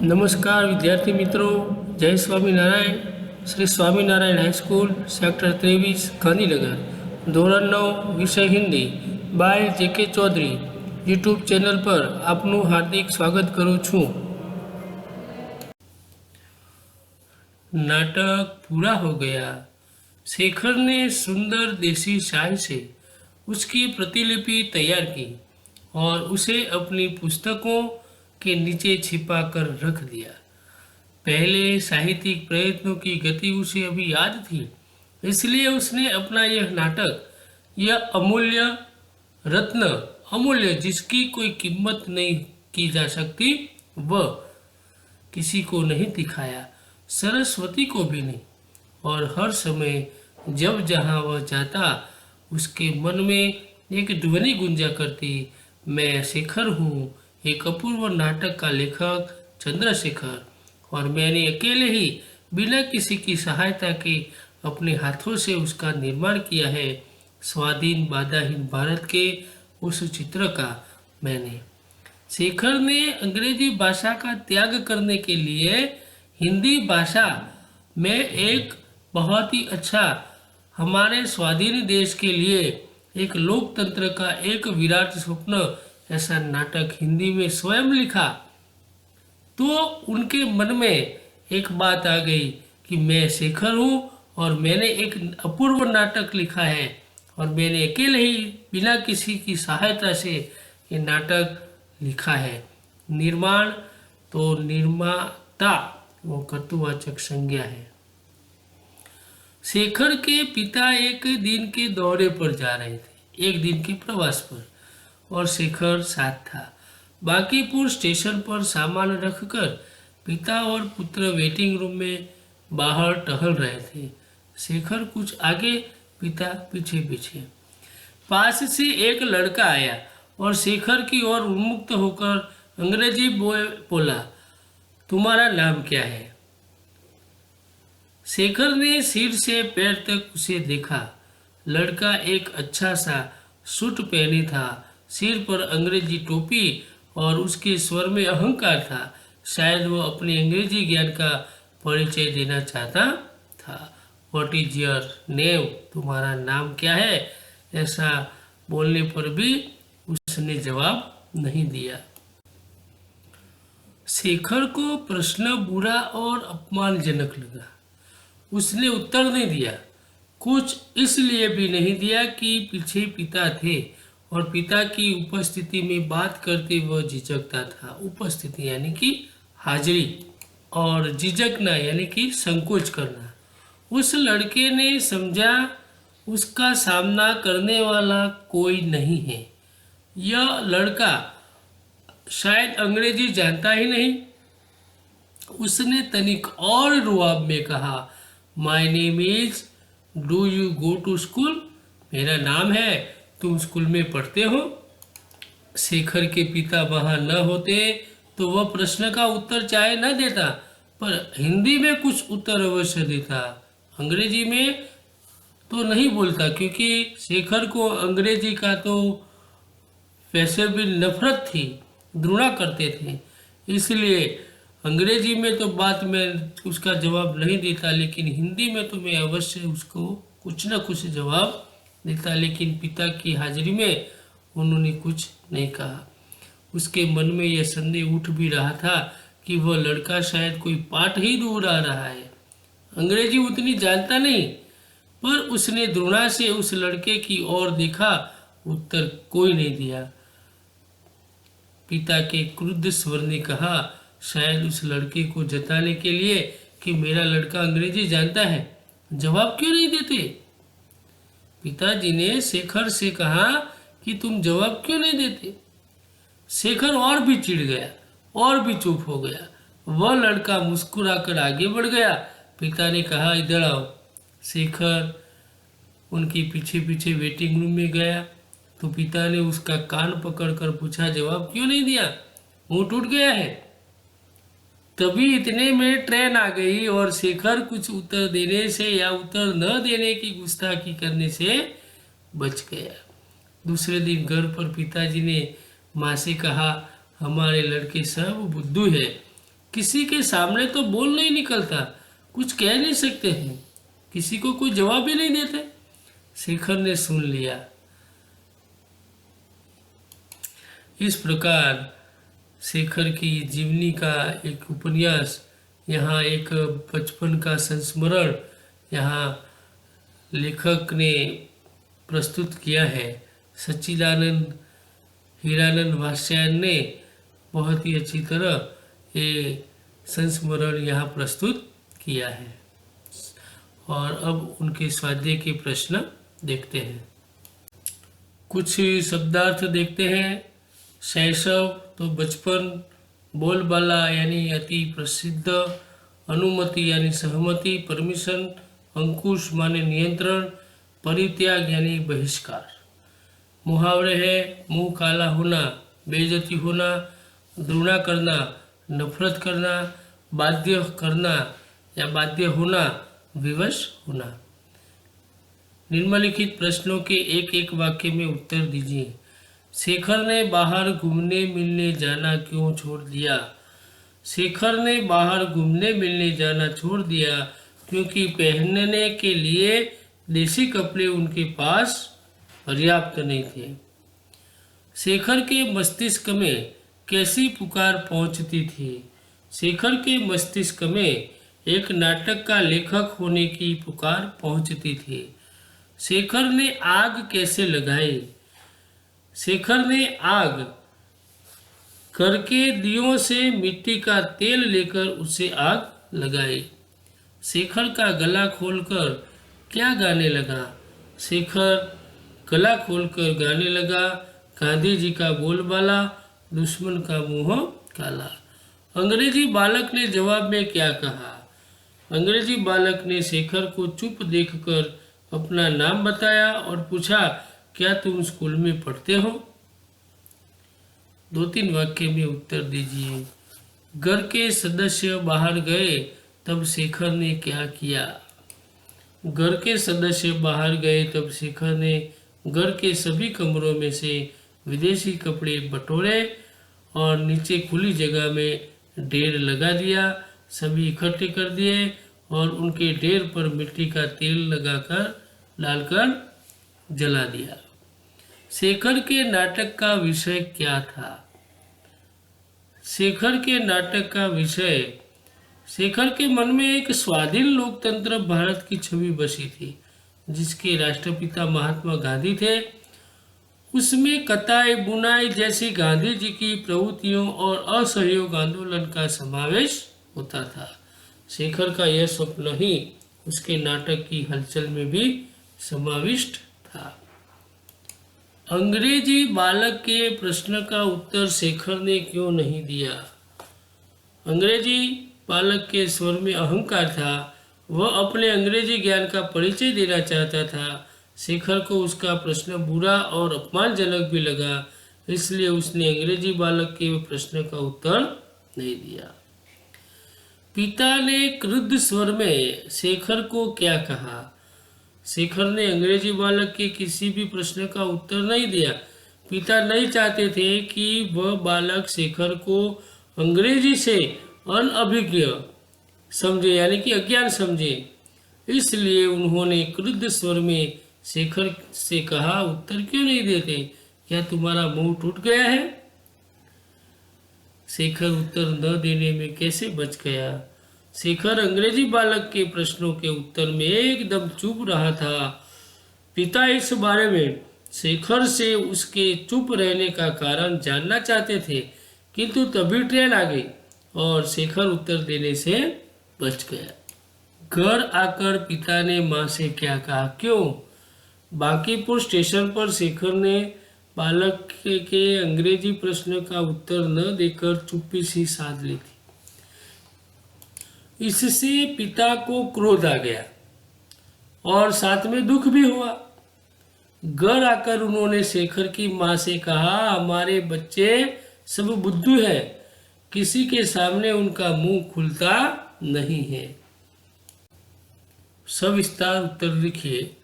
नमस्कार विद्यार्थी मित्रों, जय स्वामीनारायण। श्री स्वामीनारायण हाईस्कूल सेक्टर 23 गांधीनगर ધોરણ 9 વિષય Hindi by J K. Chaudhary YouTube channel पर आपનું हार्दिक स्वागत करूँ छूँ। नाटक पूरा हो गया। शेखर ने सुंदर देसी शाल से उसकी प्रतिलिपि तैयार की और उसे अपनी पुस्तकों के नीचे छिपा कर रख दिया। पहले साहित्यिक प्रयत्नों की गति उसे अभी याद थी, इसलिए उसने अपना यह नाटक, यह अमूल्य रत्न, अमूल्य जिसकी कोई कीमत नहीं की जा सकती, वह किसी को नहीं दिखाया, सरस्वती को भी नहीं। और हर समय जब जहाँ वह जाता, उसके मन में एक ध्वनि गुंजा करती, मैं शेखर हूँ, एक अपूर्व नाटक का लेखक चंद्रशेखर, और मैंने अकेले ही बिना किसी की सहायता के अपने हाथों से उसका निर्माण किया है। स्वाधीन बाधाहीन भारत के उस चित्र का मैंने। शेखर ने अंग्रेजी भाषा का त्याग करने के लिए हिंदी भाषा में एक बहुत ही अच्छा, हमारे स्वाधीन देश के लिए एक लोकतंत्र का एक विराट स्वप्न, ऐसा नाटक हिंदी में स्वयं लिखा। तो उनके मन में एक बात आ गई कि मैं शेखर हूँ और मैंने एक अपूर्व नाटक लिखा है और मैंने अकेले ही बिना किसी की सहायता से ये नाटक लिखा है। निर्माण तो निर्माता वो कर्तृवाचक संज्ञा है। शेखर के पिता एक दिन के दौरे पर जा रहे थे, एक दिन के प्रवास पर, और शेखर साथ था। बांकीपुर स्टेशन पर सामान रखकर पिता और पुत्र वेटिंग रूम में बाहर टहल रहे थे। शेखर कुछ आगे, पिता पीछे पीछे। पास से एक लड़का आया और शेखर की ओर उन्मुक्त होकर अंग्रेजी बोला, तुम्हारा नाम क्या है? शेखर ने सिर से पैर तक उसे देखा। लड़का एक अच्छा सा सूट पहने था, सिर पर अंग्रेजी टोपी, और उसके स्वर में अहंकार था। शायद वो अपने अंग्रेजी ज्ञान का परिचय देना चाहता था। What is your name? तुम्हारा नाम क्या है? ऐसा बोलने पर भी उसने जवाब नहीं दिया। शेखर को प्रश्न बुरा और अपमानजनक लगा। उसने उत्तर नहीं दिया। कुछ इसलिए भी नहीं दिया कि पीछे पिता थे और पिता की उपस्थिति में बात करते वह झिझकता था। उपस्थिति यानी कि हाजिरी, और झिझकना यानी कि संकोच करना। उस लड़के ने समझा उसका सामना करने वाला कोई नहीं है। यह लड़का शायद अंग्रेजी जानता ही नहीं। उसने तनिक और रुआब में कहा, my name is, do you go to school? मेरा नाम है, तुम स्कूल में पढ़ते हो? शेखर के पिता वहां न होते तो वह प्रश्न का उत्तर चाहे न देता, पर हिंदी में कुछ उत्तर अवश्य देता। अंग्रेजी में तो नहीं बोलता, क्योंकि शेखर को अंग्रेजी का तो वैसे भी नफरत थी, घृणा करते थे, इसलिए अंग्रेजी में तो बात में उसका जवाब नहीं देता, लेकिन हिंदी में तो मैं अवश्य उसको कुछ न कुछ जवाब देता। लेकिन पिता की हाजिरी में उन्होंने कुछ नहीं कहा। उसके मन में यह संदेह उठ भी रहा था कि वह लड़का शायद कोई पाठ ही दोहरा रहा है। अंग्रेजी उतनी जानता नहीं, पर उसने घृणा से उस लड़के की ओर देखा। उत्तर कोई नहीं दिया। पिता के क्रुद्ध स्वर ने कहा, शायद उस लड़के को जताने के लिए कि मेरा लड़का अंग्रेजी जानता है, जवाब क्यों नहीं देते? पिताजी ने शेखर से कहा कि तुम जवाब क्यों नहीं देते? शेखर और भी चिढ़ गया और भी चुप हो गया। वह लड़का मुस्कुराकर आगे बढ़ गया। पिता ने कहा, इधर आओ। शेखर उनके पीछे पीछे वेटिंग रूम में गया तो पिता ने उसका कान पकड़कर पूछा, जवाब क्यों नहीं दिया? मुंह टूट गया है? तभी इतने में ट्रेन आ गई और शेखर कुछ उत्तर देने से या उत्तर न देने की गुस्ताखी करने से बच गया। दूसरे दिन घर पर पिताजी ने माँ से कहा, हमारे लड़के सब बुद्धू है, किसी के सामने तो बोल नहीं निकलता, कुछ कह नहीं सकते हैं, किसी को कोई जवाब भी नहीं देते। शेखर ने सुन लिया। इस प्रकार शेखर की जीवनी का एक उपन्यास, यहाँ एक बचपन का संस्मरण यहाँ लेखक ने प्रस्तुत किया है। सच्चिदानंद हीरानंद भाष्यायन ने बहुत ही अच्छी तरह ये संस्मरण यहाँ प्रस्तुत किया है। और अब उनके स्वाध्याय के प्रश्न देखते हैं। कुछ शब्दार्थ देखते हैं। शैशव तो बचपन, बोलबाला यानी अति प्रसिद्ध, अनुमति यानी सहमति, परमिशन, अंकुश माने नियंत्रण, परित्याग यानी बहिष्कार। मुहावरे है मुंह काला होना, बेइज्जती होना, घृणा करना, नफरत करना, बाध्य करना या बाध्य होना, विवश होना। निम्नलिखित प्रश्नों के एक एक वाक्य में उत्तर दीजिए। शेखर ने बाहर घूमने मिलने जाना क्यों छोड़ दिया? शेखर ने बाहर घूमने मिलने जाना छोड़ दिया क्योंकि पहनने के लिए देसी कपड़े उनके पास पर्याप्त नहीं थे। शेखर के मस्तिष्क में कैसी पुकार पहुंचती थी? शेखर के मस्तिष्क में एक नाटक का लेखक होने की पुकार पहुंचती थी। शेखर ने आग कैसे लगाई? शेखर ने आग करके दियों से मिट्टी का तेल लेकर उसे आग लगाई। शेखर का गला खोलकर क्या गाने लगा? शेखर गला खोलकर गाने लगा, गांधी जी का बोलबाला, दुश्मन का मुंह काला। अंग्रेजी बालक ने जवाब में क्या कहा? अंग्रेजी बालक ने शेखर को चुप देखकर अपना नाम बताया और पूछा, क्या तुम स्कूल में पढ़ते हो? 2-3 वाक्य में उत्तर दीजिए। घर के सदस्य बाहर गए तब शेखर ने क्या किया? घर के सदस्य बाहर गए तब शेखर ने घर के सभी कमरों में से विदेशी कपड़े बटोरे और नीचे खुली जगह में ढेर लगा दिया। सभी इकट्ठे कर दिए और उनके ढेर पर मिट्टी का तेल लगाकर डालकर जला दिया। शेखर के नाटक का विषय क्या था? शेखर के नाटक का विषय, शेखर के मन में एक स्वाधीन लोकतंत्र भारत की छवि बसी थी जिसके राष्ट्रपिता महात्मा गांधी थे। उसमें कताई बुनाई जैसी गांधी जी की प्रवृत्तियों और असहयोग आंदोलन का समावेश होता था। शेखर का यह स्वप्न ही उसके नाटक की हलचल में भी समाविष्ट था। अंग्रेजी बालक के प्रश्न का उत्तर शेखर ने क्यों नहीं दिया? अंग्रेजी बालक के स्वर में अहंकार था। वह अपने अंग्रेजी ज्ञान का परिचय देना चाहता था। शेखर को उसका प्रश्न बुरा और अपमानजनक भी लगा, इसलिए उसने अंग्रेजी बालक के प्रश्न का उत्तर नहीं दिया। पिता ने क्रुद्ध स्वर में शेखर को क्या कहा? शेखर ने अंग्रेजी बालक के किसी भी प्रश्न का उत्तर नहीं दिया। पिता नहीं चाहते थे कि वह बालक शेखर को अंग्रेजी से अनभिज्ञ समझे यानी कि अज्ञान समझे, इसलिए उन्होंने क्रुद्ध स्वर में शेखर से कहा, उत्तर क्यों नहीं देते? क्या तुम्हारा मुंह टूट गया है? शेखर उत्तर न देने में कैसे बच गया? शेखर अंग्रेजी बालक के प्रश्नों के उत्तर में एकदम चुप रहा था। पिता इस बारे में शेखर से उसके चुप रहने का कारण जानना चाहते थे, किंतु तभी ट्रेन आ गई और शेखर उत्तर देने से बच गया। घर आकर पिता ने माँ से क्या कहा? क्यों? बांकीपुर स्टेशन पर शेखर ने बालक के अंग्रेजी प्रश्न का उत्तर न देकर चुप्पी सी साध ली थी। इससे पिता को क्रोध आ गया और साथ में दुख भी हुआ। घर आकर उन्होंने शेखर की माँ से कहा, हमारे बच्चे सब बुद्धू है, किसी के सामने उनका मुंह खुलता नहीं है। सविस्तार उत्तर लिखिए।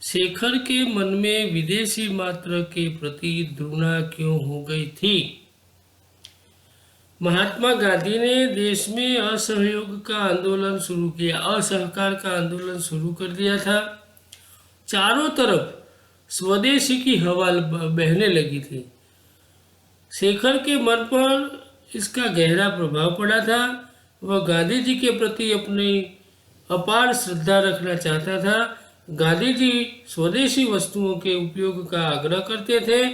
शेखर के मन में विदेशी मात्र के प्रति घृणा क्यों हो गई थी? महात्मा गांधी ने देश में असहयोग का आंदोलन शुरू किया, असहकार का आंदोलन शुरू कर दिया था। चारों तरफ स्वदेशी की हवा बहने लगी थी। शेखर के मन पर इसका गहरा प्रभाव पड़ा था। वह गांधी जी के प्रति अपनी अपार श्रद्धा रखना चाहता था। गांधी जी स्वदेशी वस्तुओं के उपयोग का आग्रह करते थे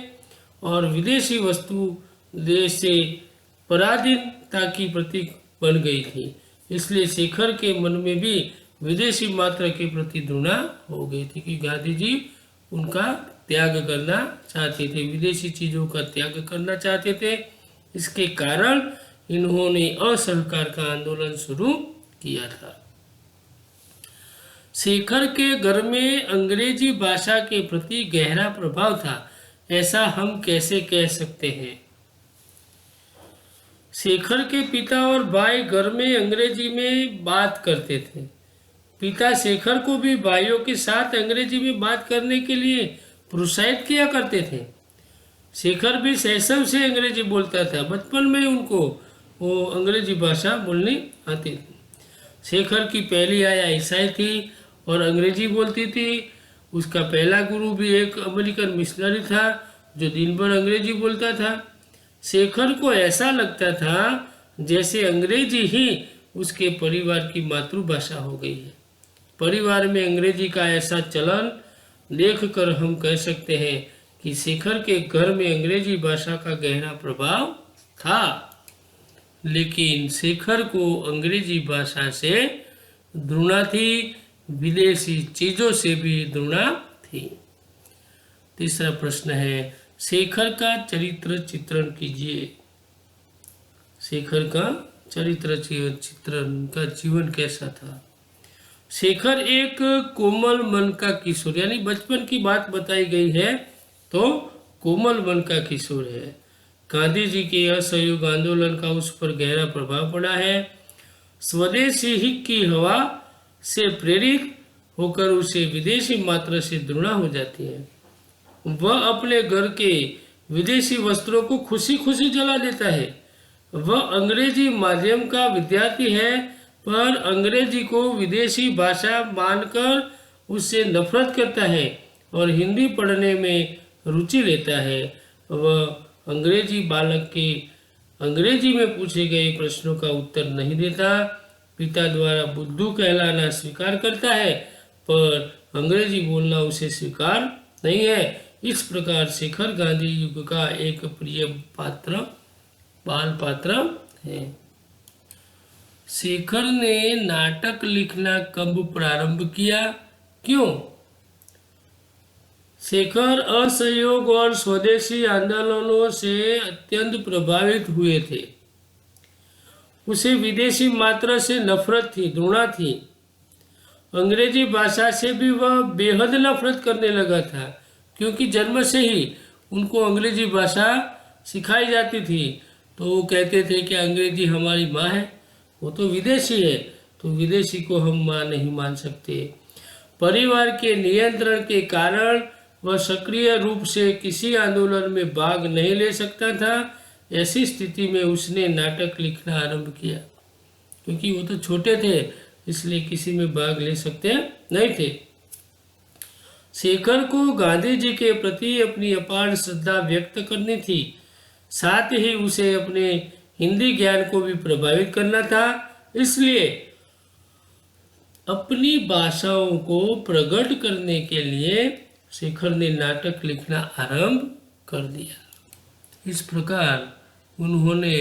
और विदेशी वस्तु देश से पराधीनता की प्रतीक बन गई थी। इसलिए शेखर के मन में भी विदेशी मात्रा के प्रति घृणा हो गई थी कि गांधी जी उनका त्याग करना चाहते थे, विदेशी चीज़ों का त्याग करना चाहते थे। इसके कारण इन्होंने असहकार का आंदोलन शुरू किया था। शेखर के घर में अंग्रेजी भाषा के प्रति गहरा प्रभाव था, ऐसा हम कैसे कह सकते हैं। शेखर के पिता और भाई घर में अंग्रेजी में बात करते थे। पिता शेखर को भी भाइयों के साथ अंग्रेजी में बात करने के लिए प्रोत्साहित किया करते थे। शेखर भी शैशव से अंग्रेजी बोलता था। बचपन में उनको वो अंग्रेजी भाषा बोलनी आती थी। शेखर की पहली आया ईसाई थी और अंग्रेजी बोलती थी। उसका पहला गुरु भी एक अमेरिकन मिशनरी था जो दिन भर अंग्रेजी बोलता था। शेखर को ऐसा लगता था जैसे अंग्रेजी ही उसके परिवार की मातृभाषा हो गई है। परिवार में अंग्रेजी का ऐसा चलन देखकर हम कह सकते हैं कि शेखर के घर में अंग्रेजी भाषा का गहरा प्रभाव था। लेकिन शेखर को अंग्रेजी भाषा से घृणा थी, विदेशी चीज़ों से भी घृणा थी। तीसरा प्रश्न है, शेखर का चरित्र चित्रण कीजिए। शेखर का चरित्र चित्रण का जीवन कैसा था। शेखर एक कोमल मन का किशोर, यानी बचपन की बात बताई गई है तो कोमल मन का किशोर है। गांधी जी के असहयोग आंदोलन का उस पर गहरा प्रभाव पड़ा है। स्वदेशी हित की हवा से प्रेरित होकर उसे विदेशी मात्रा से घृणा हो जाती है। वह अपने घर के विदेशी वस्त्रों को खुशी खुशी जला देता है। वह अंग्रेजी माध्यम का विद्यार्थी है पर अंग्रेजी को विदेशी भाषा मानकर उससे नफरत करता है और हिंदी पढ़ने में रुचि लेता है। वह अंग्रेजी बालक के अंग्रेजी में पूछे गए प्रश्नों का उत्तर नहीं देता। पिता द्वारा बुद्धू कहलाना स्वीकार करता है पर अंग्रेजी बोलना उसे स्वीकार नहीं है। इस प्रकार शेखर गांधी युग का एक प्रिय बाल पात्र है। शेखर ने नाटक लिखना कब प्रारंभ किया, क्यों? शेखर असहयोग और स्वदेशी आंदोलनों से अत्यंत प्रभावित हुए थे। उसे विदेशी मात्रा से नफरत थी, घृणा थी। अंग्रेजी भाषा से भी वह बेहद नफरत करने लगा था क्योंकि जन्म से ही उनको अंग्रेजी भाषा सिखाई जाती थी। तो वो कहते थे कि अंग्रेजी हमारी माँ है, वो तो विदेशी है, तो विदेशी को हम माँ नहीं मान सकते। परिवार के नियंत्रण के कारण वह सक्रिय रूप से किसी आंदोलन में भाग नहीं ले सकता था। ऐसी स्थिति में उसने नाटक लिखना आरंभ किया। क्योंकि वो तो छोटे थे इसलिए किसी में भाग ले सकते नहीं थे। शेखर को गांधी जी के प्रति अपनी अपार श्रद्धा व्यक्त करनी थी, साथ ही उसे अपने हिंदी ज्ञान को भी प्रभावित करना था। इसलिए अपनी भाषाओं को प्रकट करने के लिए शेखर ने नाटक लिखना आरंभ कर दिया। इस प्रकार उन्होंने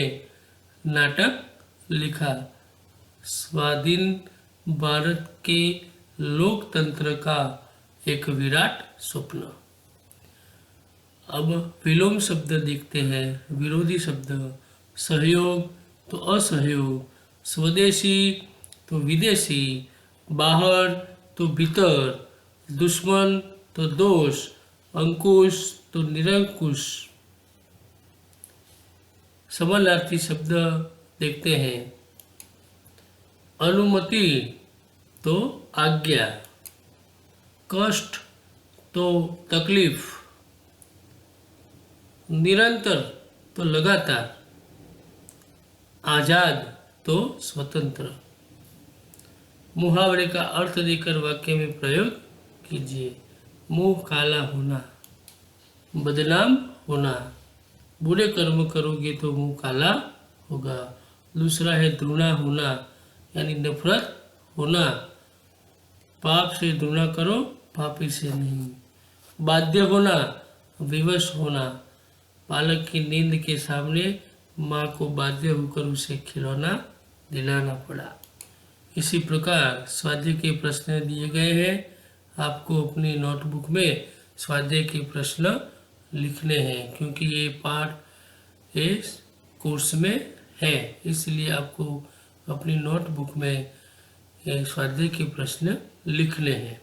नाटक लिखा। स्वाधीन भारत के लोकतंत्र का एक विराट स्वप्न। अब विलोम शब्द देखते हैं। विरोधी शब्द, सहयोग तो असहयोग, स्वदेशी तो विदेशी, बाहर तो भीतर, दुश्मन तो दोष, अंकुश तो निरंकुश। समानार्थी शब्द देखते हैं। अनुमति तो आज्ञा, कष्ट तो तकलीफ, निरंतर तो लगातार, आजाद तो स्वतंत्र। मुहावरे का अर्थ देकर वाक्य में प्रयोग कीजिए। मुंह काला होना, बदनाम होना, बुरे कर्म करोगे तो मुंह काला होगा। दूसरा है द्रुणा होना, यानी नफरत होना, पाप से द्रुणा करो, पापी से नहीं। बाध्य होना, विवश होना, बालक की नींद के सामने माँ को बाध्य होकर उसे खिलौना दिलाना पड़ा। इसी प्रकार स्वाध्याय के प्रश्न दिए गए हैं। आपको अपनी नोटबुक में स्वाध्याय के प्रश्न लिखने हैं, क्योंकि ये पाठ इस कोर्स में है, इसलिए आपको अपनी नोटबुक में स्वाध्याय के प्रश्न लिखने हैं।